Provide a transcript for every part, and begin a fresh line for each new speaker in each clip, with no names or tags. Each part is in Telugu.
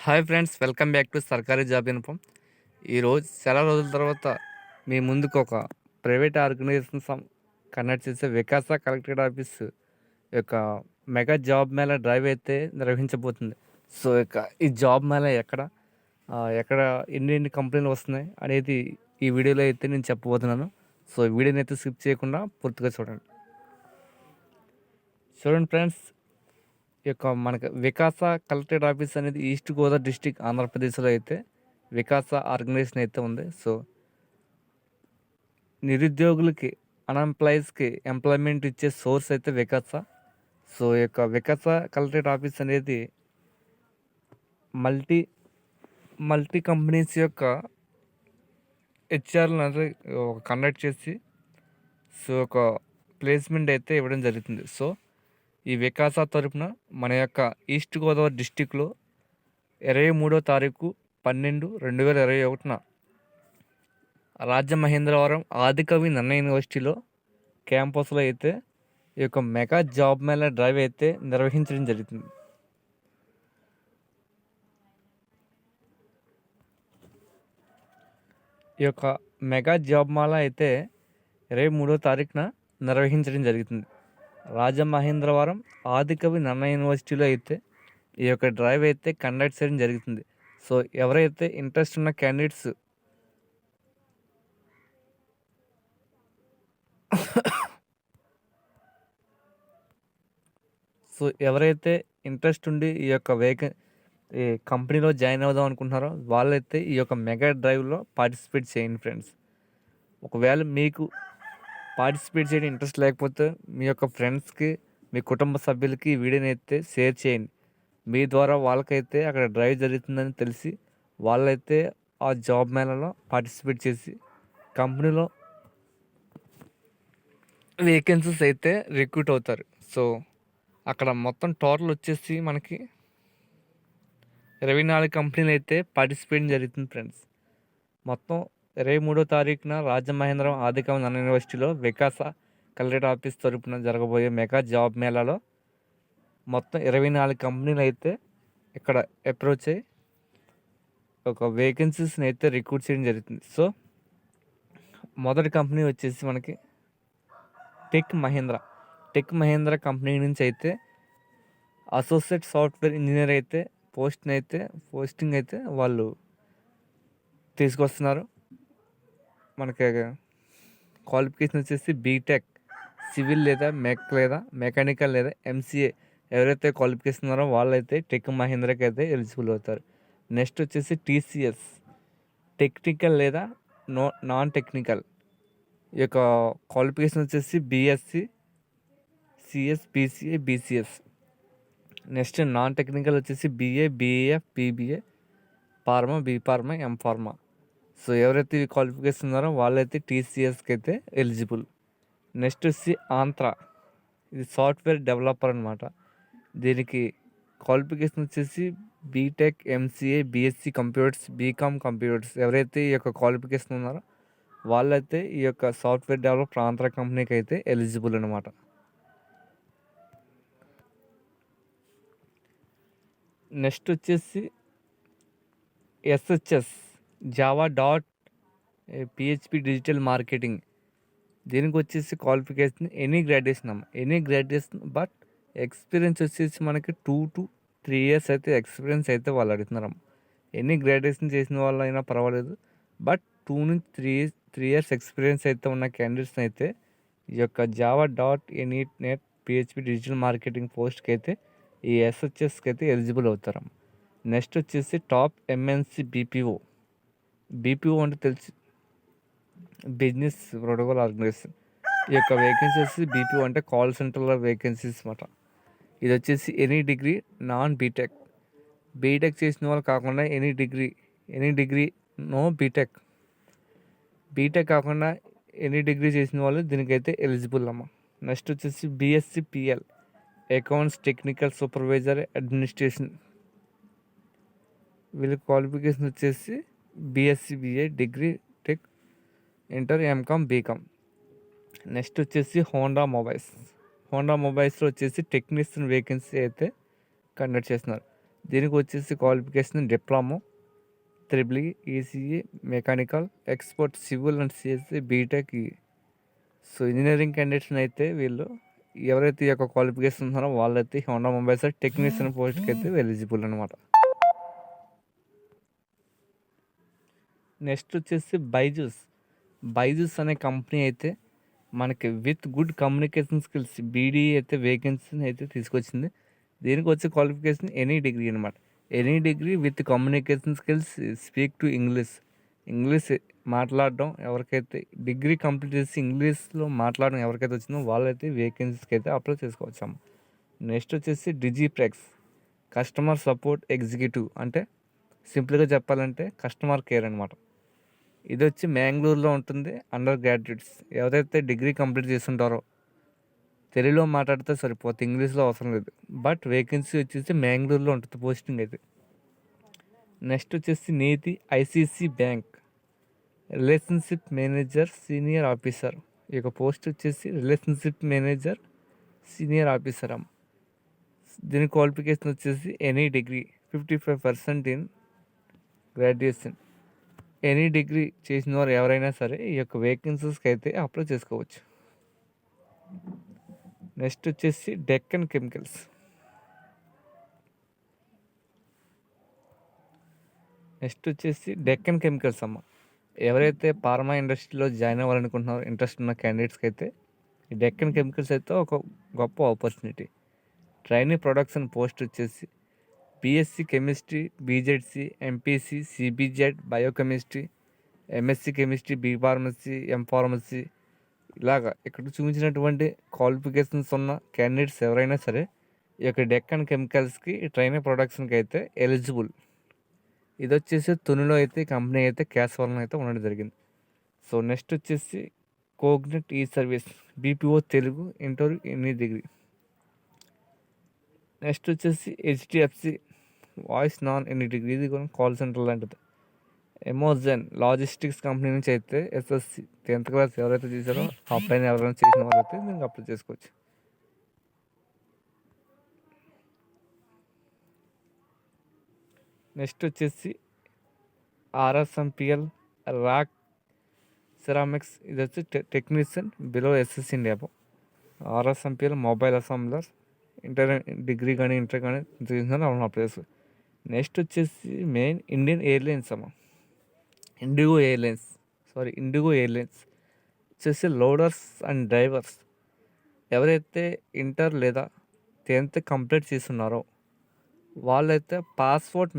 Hi friends, welcome back to సర్కారీ జాబ్ ఇన్ఫామ్. ఈరోజు చాలా రోజుల తర్వాత మీ ముందుకు ఒక ప్రైవేట్ ఆర్గనైజేషన్ కండక్ట్ చేసే వికాస కలెక్టరేట్ ఆఫీస్ యొక్క మెగా జాబ్ మేళా డ్రైవ్ అయితే నిర్వహించబోతుంది. సో ఈ జాబ్ మేళా ఎక్కడ ఎన్ని కంపెనీలు వస్తున్నాయి అనేది ఈ వీడియోలో అయితే నేను చెప్పబోతున్నాను. సో ఈ వీడియోని అయితే స్కిప్ చేయకుండా పూర్తిగా చూడండి ఫ్రెండ్స్. మనకి వికాస కలెక్టరేట్ ఆఫీస్ అనేది ఈస్ట్ గోదావరి డిస్టిక్ ఆంధ్రప్రదేశ్లో అయితే వికాస ఆర్గనైజేషన్ అయితే ఉంది. సో నిరుద్యోగులకి అన్ఎంప్లాయీస్కి ఎంప్లాయ్మెంట్ ఇచ్చే సోర్స్ అయితే వికాస. సో వికాస కలెక్టరేట్ ఆఫీస్ అనేది మల్టీ మల్టీ కంపెనీస్ యొక్క హెచ్ఆర్లను అనేది కండక్ట్ చేసి సో ఒక ప్లేస్మెంట్ అయితే ఇవ్వడం జరుగుతుంది. సో ఈ వికాస తరపున మన యొక్క ఈస్ట్ గోదావరి డిస్టిక్లో 23వ తారీఖు 12/2021 రాజమహేంద్రవరం ఆదికవి నన్న యూనివర్సిటీలో క్యాంపస్లో అయితే ఈ యొక్క మెగా జాబ్ మేళా డ్రైవ్ అయితే నిర్వహించడం జరుగుతుంది. ఈ యొక్క మెగా జాబ్ మేళా అయితే 23వ తారీఖున నిర్వహించడం జరుగుతుంది. రాజమహేంద్రవరం ఆదికవి నన్న యూనివర్సిటీలో అయితే ఈ యొక్క డ్రైవ్ అయితే కండక్ట్ చేయడం జరుగుతుంది. సో ఎవరైతే ఇంట్రెస్ట్ ఉన్న క్యాండిడేట్స్ ఎవరైతే ఇంట్రెస్ట్ ఉండి ఈ కంపెనీలో జాయిన్ అవుదాం అనుకుంటున్నారో వాళ్ళైతే ఈ యొక్క మెగా డ్రైవ్లో పార్టిసిపేట్ చేయండి ఫ్రెండ్స్. ఒకవేళ మీకు పార్టిసిపేట్ చేయడం ఇంట్రెస్ట్ లేకపోతే మీ యొక్క ఫ్రెండ్స్కి, మీ కుటుంబ సభ్యులకి ఈ వీడియోని అయితే షేర్ చేయండి. మీ ద్వారా వాళ్ళకైతే అక్కడ డ్రైవ్ జరుగుతుందని తెలిసి వాళ్ళైతే ఆ జాబ్ మేళలో పార్టిసిపేట్ చేసి కంపెనీలో వేకెన్సీస్ అయితే రిక్రూట్ అవుతారు. సో అక్కడ మొత్తం టోటల్ వచ్చేసి మనకి 24 కంపెనీలు అయితే పార్టిసిపేట్ జరుగుతుంది ఫ్రెండ్స్. మొత్తం 23వ తారీఖున రాజమహేంద్రవరం ఆదికవి నన్న యూనివర్సిటీలో వికాస కలెక్టరేట్ ఆఫీస్ తరపున జరగబోయే మెగా జాబ్ మేళాలో మొత్తం 24 కంపెనీలు అయితే ఇక్కడ అప్రోచ్ అయ్యి ఒక వేకెన్సీస్ని అయితే రిక్రూట్ చేయడం జరుగుతుంది. సో మొదటి కంపెనీ వచ్చేసి మనకి టెక్ మహేంద్ర కంపెనీ నుంచి అయితే అసోసియేట్ సాఫ్ట్వేర్ ఇంజనీర్ అయితే పోస్టింగ్ అయితే వాళ్ళు తీసుకొస్తున్నారు. మనకి క్వాలిఫికేషన్ వచ్చేసి బీటెక్ సివిల్ లేదా మెకానికల్ లేదా ఎంసీఏ ఎవరైతే క్వాలిఫికేషన్ ఉన్నారో వాళ్ళైతే టెక్ మహేంద్రకి అయితే ఎలిజిబుల్ అవుతారు. నెక్స్ట్ వచ్చేసి టీసీఎస్ టెక్నికల్ లేదా నాన్ టెక్నికల్ ఈ యొక్క క్వాలిఫికేషన్ వచ్చేసి B Sc CS BCA BCS. Next non technical వచ్చేసి BA BAF BBA pharma B pharma M pharma. So ఎవరైతే ఈ క్వాలిఫికేషన్ ఉన్నారో వాళ్ళైతే టీసీఎస్కి అయితే ఎలిజిబుల్. నెక్స్ట్ వచ్చి ఆంధ్ర, ఇది సాఫ్ట్వేర్ డెవలపర్ అనమాట. దీనికి క్వాలిఫికేషన్ వచ్చేసి BTech MCA BSc computers BCom computers. ఎవరైతే ఈ యొక్క క్వాలిఫికేషన్ ఉన్నారో వాళ్ళైతే ఈ యొక్క సాఫ్ట్వేర్ డెవలపర్ ఆంధ్ర కంపెనీకి అయితే ఎలిజిబుల్ అనమాట. నెక్స్ట్ వచ్చేసి SHS Java dot PHP digital marketing. దీనికి వచ్చేసి qualification any graduation but experience వచ్చేసి మనకి 2 to 3 years అయితే ఎక్స్పీరియన్స్ అయితే వాళ్ళు అడుగుతున్నారు. ఎనీ గ్రాడ్యుయేషన్ చేసిన వాళ్ళు అయినా పర్వాలేదు, బట్ 2 నుంచి 3 years ఎక్స్పీరియన్స్ అయితే ఉన్న క్యాండిడేట్స్ని అయితే ఈ యొక్క Java dot net PHP digital marketing పోస్ట్కి అయితే ఈ ఎస్హెచ్ఎస్కి అయితే ఎలిజిబుల్ అవుతారు. నెక్స్ట్ వచ్చేసి టాప్ ఎంఎన్సి బీపీఓ అంటే తెలిసి బిజినెస్ ప్రోటోకాల్ ఆర్గనైజేషన్. ఈ యొక్క వేకెన్సీ వచ్చేసి బీపీఓ అంటే కాల్ సెంటర్లో వేకెన్సీస్ అన్నమాట. ఇది వచ్చేసి ఎనీ డిగ్రీ నాన్ బీటెక్ చేసిన వాళ్ళు కాకుండా ఎనీ డిగ్రీ నో బీటెక్ కాకుండా ఎనీ డిగ్రీ చేసిన వాళ్ళు దీనికైతే ఎలిజిబుల్ అమ్మ. నెక్స్ట్ వచ్చేసి B Sc PL accounts technical supervisor administration. వీళ్ళ క్వాలిఫికేషన్ వచ్చేసి B Sc BA degree tech inter M Com B Com. Next వచ్చేసి హోండా మొబైల్స్లో వచ్చేసి టెక్నీషియన్ వేకెన్సీ అయితే కండక్ట్ చేస్తున్నారు. దీనికి వచ్చేసి qualification diploma, triple ECE, mechanical, expert civil and CSC, B Tech. So engineering క్యాండిడేట్స్ని అయితే వీళ్ళు ఎవరైతే ఈ యొక్క క్వాలిఫికేషన్ ఉన్నారో వాళ్ళైతే హోండా మొబైల్స్ టెక్నీషియన్ పోస్ట్కి అయితే ఎలిజిబుల్ అనమాట. నెక్స్ట్ వచ్చేసి బైజూస్ అనే కంపెనీ అయితే మనకి విత్ గుడ్ కమ్యూనికేషన్ స్కిల్స్ బీడీ అయితే వేకెన్సీని అయితే తీసుకొచ్చింది. దీనికి వచ్చే క్వాలిఫికేషన్ ఎనీ డిగ్రీ అనమాట. Any degree with communication skills, speak to English మాట్లాడడం ఎవరికైతే డిగ్రీ కంప్లీట్ చేసి ఇంగ్లీష్లో మాట్లాడడం ఎవరికైతే వచ్చిందో వాళ్ళైతే వేకెన్సీస్కి అయితే అప్లై చేసుకోవచ్చాము. నెక్స్ట్ వచ్చేసి డిజిప్రెక్స్ కస్టమర్ సపోర్ట్ ఎగ్జిక్యూటివ్, అంటే సింపుల్గా చెప్పాలంటే కస్టమర్ కేర్ అనమాట. ఇది వచ్చి మ్యాంగ్లూరులో ఉంటుంది. అండర్ గ్రాడ్యుయేట్స్ ఎవరైతే డిగ్రీ కంప్లీట్ చేస్తుంటారో తెలుగులో మాట్లాడితే సరిపోతుంది, ఇంగ్లీష్లో అవసరం లేదు. బట్ వేకెన్సీ వచ్చేసి మ్యాంగ్లూరులో ఉంటుంది పోస్టింగ్ అయితే. నెక్స్ట్ వచ్చేసి నీతి ICICI bank relationship manager senior officer. ఈ యొక్క పోస్ట్ వచ్చేసి రిలేషన్షిప్ మేనేజర్ సీనియర్ ఆఫీసర్ అమ్మ. దీని క్వాలిఫికేషన్ వచ్చేసి any degree 55% in graduation. Any degree చేసిన వారు ఎవరైనా సరే ఈ యొక్క వేకెన్సీస్కి అయితే అప్లై చేసుకోవచ్చు. నెక్స్ట్ వచ్చేసి డెక్కన్ కెమికల్స్ అమ్మ. ఎవరైతే ఫార్మా ఇండస్ట్రీలో జాయిన్ అవ్వాలనుకుంటున్నారో ఇంట్రెస్ట్ ఉన్న క్యాండిడేట్స్కి అయితే ఈ డెక్కన్ కెమికల్స్ అయితే ఒక గొప్ప ఆపర్చునిటీ. ట్రైనీ ప్రొడక్షన్ పోస్ట్ వచ్చేసి BSc chemistry, BZC, MPC, CBZ, biochemistry, MSc chemistry, B pharmacy, M pharmacy, ఇలాగా ఇక్కడ చూపించినటువంటి క్వాలిఫికేషన్స్ ఉన్న క్యాండిడేట్స్ ఎవరైనా సరే ఈ యొక్క డెక్కన్ కెమికల్స్కి ట్రైనీ ప్రొడక్షన్కి అయితే ఎలిజిబుల్. ఇది వచ్చేసి తునిలో అయితే కంపెనీ అయితే క్యాష్ వలన అయితే ఉండడం జరిగింది. సో నెక్స్ట్ వచ్చేసి Cogent E service BPO Telugu interview any degree. Next వచ్చేసి HDFC voice non any degree, ఇది కూడా కాల్ సెంటర్ లాంటిది. అమెజాన్ లాజిస్టిక్స్ కంపెనీ నుంచి అయితే ఎస్ఎస్సి 10th క్లాస్ ఎవరైతే చేశారో అప్లై ఎవరైనా చేసిన వాళ్ళైతే దీనికి అప్లై చేసుకోవచ్చు. నెక్స్ట్ వచ్చేసి ఆర్ఎస్ఎంపిఎల్ రాక్ సెరామిక్స్, ఇది వచ్చి technician below SSC India. RSMPL mobile assembler degree కానీ ఇంటర్ కానీ అవును అప్లై చేసుకోవచ్చు. నెక్స్ట్ వచ్చేసి మెయిన్ ఇండియన్ ఎయిర్లైన్స్ అమ్మ. ఇండిగో ఎయిర్లైన్స్ వచ్చేసి లోడర్స్ అండ్ డ్రైవర్స్ ఎవరైతే ఇంటర్ లేదా 10th కంప్లీట్ చేస్తున్నారో వాళ్ళైతే పాస్పోర్ట్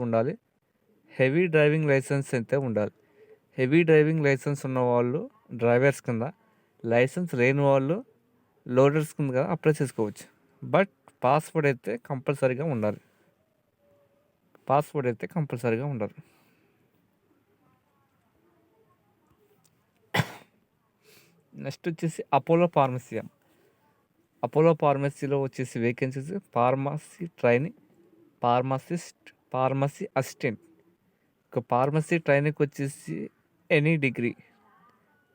ఉండాలి. హెవీ డ్రైవింగ్ లైసెన్స్ అయితే ఉండాలి. హెవీ డ్రైవింగ్ లైసెన్స్ ఉన్న వాళ్ళు డ్రైవర్స్ కింద, లైసెన్స్ లేని వాళ్ళు లోడర్స్ కింద అప్లై చేసుకోవచ్చు. బట్ పాస్పోర్ట్ అయితే కంపల్సరీగా ఉండాలి. నెక్స్ట్ వచ్చేసి అపోలో ఫార్మసీలో వచ్చేసి vacancies pharmacy training, pharmacy assistant. ఒక ఫార్మసీ ట్రైనింగ్కి వచ్చేసి ఎనీ డిగ్రీ,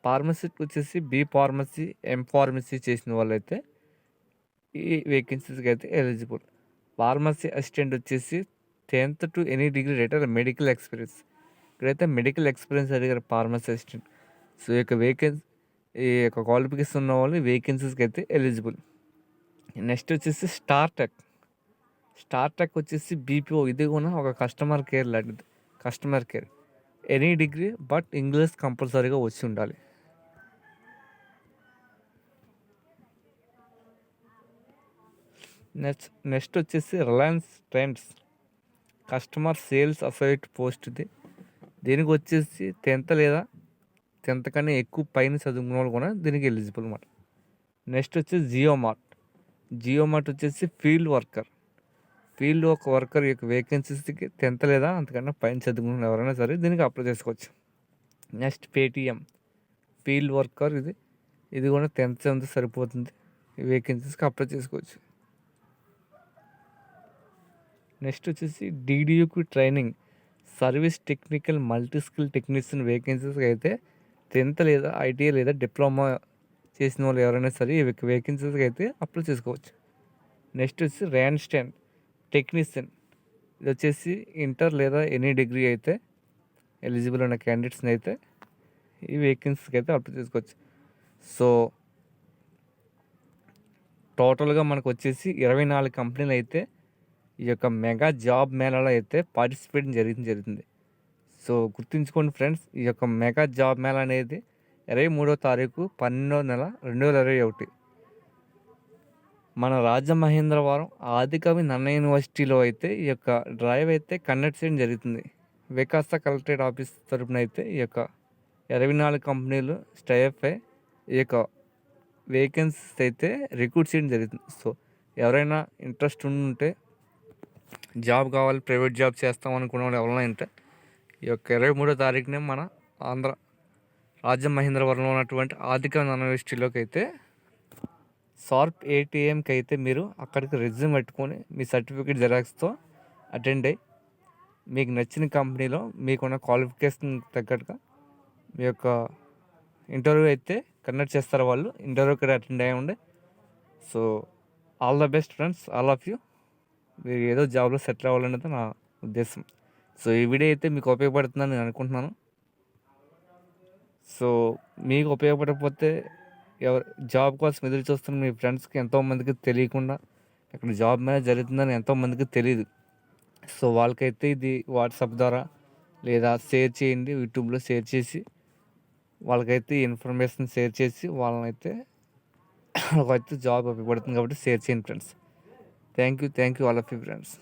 ఫార్మసీకి వచ్చేసి బీ ఫార్మసీ, ఎం ఫార్మసీ చేసిన వాళ్ళైతే ఈ వేకెన్సీస్కి అయితే ఎలిజిబుల్. ఫార్మసీ అసిస్టెంట్ వచ్చేసి 10th to any degree rater medical experience. ఇక్కడైతే మెడికల్ ఎక్స్పీరియన్స్ అడిగారు ఫార్మసీ అసిస్టెంట్. సో ఈ యొక్క క్వాలిఫికేషన్ ఉన్న వాళ్ళు వేకెన్సీస్కి అయితే ఎలిజిబుల్. నెక్స్ట్ వచ్చేసి స్టార్టెక్ వచ్చేసి బీపీఓ, ఇది కూడా ఒక కస్టమర్ కేర్ లాంటిది. ఎనీ డిగ్రీ బట్ ఇంగ్లీష్ కంపల్సరీగా వచ్చి ఉండాలి. నెక్స్ట్ వచ్చేసి Reliance trends customer sales associate post. దీనికి వచ్చేసి 10th లేదా 10th కన్నా ఎక్కువ పైన చదువుకున్న వాళ్ళు కూడా దీనికి ఎలిజిబుల్ అన్నమాట. నెక్స్ట్ వచ్చేసి జియో మార్ట్ వచ్చేసి ఫీల్డ్ వర్కర్ యొక్క వేకెన్సీస్కి 10th లేదా అంతకన్నా పైన చదువుకున్న ఎవరైనా సరే దీనికి అప్లై చేసుకోవచ్చు. నెక్స్ట్ పేటిఎం ఫీల్డ్ వర్కర్, ఇది కూడా 10th అంతా సరిపోతుంది, వేకెన్సీస్కి అప్లై చేసుకోవచ్చు. నెక్స్ట్ వచ్చేసి డీడీయూకి training service technical multi skill technician వేకెన్సీస్కి అయితే 10th లేదా ఐటీఐ లేదా డిప్లొమా చేసిన వాళ్ళు ఎవరైనా సరే ఈ వేకెన్సీస్కి అయితే అప్లై చేసుకోవచ్చు. నెక్స్ట్ వచ్చి ర్యాన్స్టైన్ టెక్నీషియన్ ఇది వచ్చేసి ఇంటర్ లేదా ఎనీ డిగ్రీ అయితే ఎలిజిబుల్ ఉన్న క్యాండిడేట్స్ని అయితే ఈ వేకెన్సీకి అయితే అప్లై చేసుకోవచ్చు. సో టోటల్గా మనకు వచ్చేసి 24 కంపెనీలు అయితే ఈ యొక్క మెగా జాబ్ మేళాలో అయితే పార్టిసిపేట్ జరుగుతుంది. సో గుర్తుంచుకోండి ఫ్రెండ్స్, ఈ యొక్క మెగా జాబ్ మేళా అనేది 23వ తారీఖు 12వ నెల 2021 మన రాజమహేంద్రవరం ఆదికవి నన్న యూనివర్సిటీలో అయితే ఈ యొక్క డ్రైవ్ అయితే కండక్ట్ చేయడం జరుగుతుంది. వికాస కలెక్టరేట్ ఆఫీస్ తరపున అయితే ఈ యొక్క 24 కంపెనీలు స్టైఫై ఈ యొక్క వేకెన్సీస్ అయితే రిక్రూట్ చేయడం జరుగుతుంది. సో ఎవరైనా ఇంట్రెస్ట్ ఉంటే జాబ్ కావాలి, ప్రైవేట్ జాబ్ చేస్తాం అనుకున్న వాళ్ళు ఎవరైనా ఉంటే ఈ యొక్క 23వ తారీఖునే మన ఆంధ్ర రాజమహేంద్రవరంలో ఉన్నటువంటి ఆదికవి నన్న యూనివర్సిటీలోకి అయితే షార్ప్ 8 AM అయితే మీరు అక్కడికి రెజ్యూమ్ పెట్టుకొని మీ సర్టిఫికేట్ జెరాక్స్తో అటెండ్ అయ్యి మీకు నచ్చిన కంపెనీలో మీకున్న క్వాలిఫికేషన్ తగ్గట్టుగా మీ యొక్క ఇంటర్వ్యూ అయితే కండక్ట్ చేస్తారు. వాళ్ళు ఇంటర్వ్యూకి అటెండ్ అయ్యి ఉండే. So all the best friends, all of you. మీరు ఏదో జాబ్లో సెటిల్ అవ్వాలనేది నా ఉద్దేశం. సో ఈ వీడియో అయితే మీకు ఉపయోగపడుతుందని నేను అనుకుంటున్నాను. సో మీకు ఉపయోగపడకపోతే ఎవరు జాబ్ కోసం ఎదురు చూస్తున్న మీ ఫ్రెండ్స్కి ఎంతోమందికి తెలియకుండా ఇక్కడ జాబ్ మీద జరుగుతుందని ఎంతోమందికి తెలియదు. సో వాళ్ళకైతే ఇది వాట్సాప్ ద్వారా లేదా షేర్ చేయండి, యూట్యూబ్లో షేర్ చేసి వాళ్ళకైతే ఇన్ఫర్మేషన్ షేర్ చేసి వాళ్ళనైతే వాళ్ళకైతే జాబ్ ఉపయోగపడుతుంది కాబట్టి షేర్ చేయండి friends. Thank you all of you friends.